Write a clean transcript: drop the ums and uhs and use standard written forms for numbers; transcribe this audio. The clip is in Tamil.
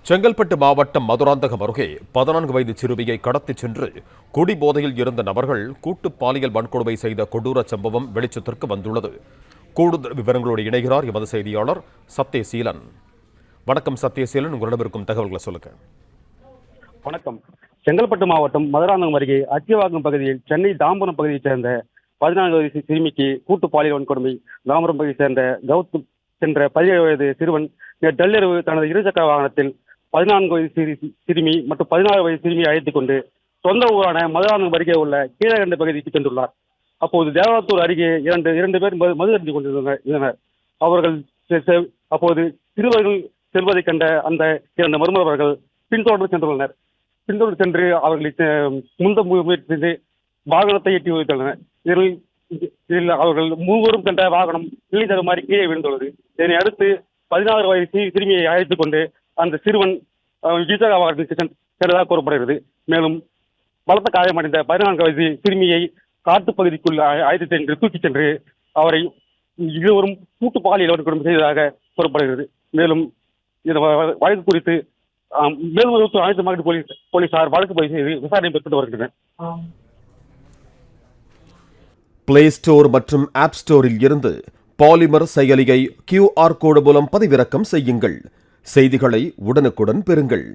செங்கல்பட்டு மாவட்டம் மதுராந்தகம் அருகே 14 வயது சிறுமியை கடத்திச் சென்று குடிபோதையில் இருந்த நபர்கள் கூட்டு பாலியல் வன்கொடுமை செய்த கொடூர சம்பவம் வெளிச்சத்திற்கு வந்துள்ளது. கூடுதல் விவரங்களோடு இணைகிறார் எமது செய்தியாளர் சத்யசீலன். வணக்கம் சத்யசீலன், உங்களிடம் இருக்கும் தகவல்களை சொல்லுங்க. வணக்கம். செங்கல்பட்டு மாவட்டம் மதுராந்தகம் அருகே அச்சிவாக்கம் பகுதியில் சென்னை தாம்பரம் பகுதியைச் சேர்ந்த 14 வயது சிறுமிக்கு கூட்டு பாலியல் வன்கொடுமை. தாம்பரம் பகுதியைச் சேர்ந்த கௌதம் என்ற 17 வயது சிறுவன் டெல்லிரவு தனது இருசக்கர வாகனத்தில் 14 வயது சிறுமி மற்றும் 16 வயது சிறுமியை அழைத்துக் கொண்டு சொந்த ஊரான மதுராந்தகம் அருகே உள்ள கீழகண்ட பகுதிக்கு சென்றுள்ளார். அப்போது தேவத்தூர் அருகே இரண்டு பேர் மது அருந்திக் கொண்டிருந்தனர். அவர்கள் அப்போது சிறுவர்கள் செல்வதைக் கண்ட அந்த 2 மர்மவர்கள் பின்தொடர்ந்து சென்றுள்ளனர். பின்தொடர்ந்து சென்று அவர்களை முந்த முயற்சி செய்து வாகனத்தை எட்டி வைத்துள்ளனர். இதில் அவர்கள் மூவரும் சென்ற வாகனம் நிலை தடுமாறி கீழே விழுந்துள்ளது. இதனை அடுத்து 16 வயது சிறுமியை அழைத்துக் கொண்டு அந்த சிறுவன் இருசக்கர வாகனத்தில் சென்றதாக கூறப்படுகிறது. மேலும் பலத்த காயமடைந்த 14 வயது சிறுமியை காட்டுப்பகுதிக்குள் அழைத்து சென்று தூக்கிச் சென்று அவரை இருவரும் கூட்டு பாலியல் வன்கொடுமை செய்ததாக கூறப்படுகிறது. மேலும் இந்த வழக்கு குறித்து மேலும் அனைத்து மாவட்ட போலீசார் வழக்கு பதிவு செய்து விசாரணை மேற்கொண்டு வருகின்றனர். பிளே ஸ்டோர் மற்றும் ஆப் ஸ்டோரில் இருந்து பாலிமர் செயலியை QR கோடு மூலம் பதிவிறக்கம் செய்யுங்கள். செய்திகளை உடனுக்குடன் பெறுங்கள்.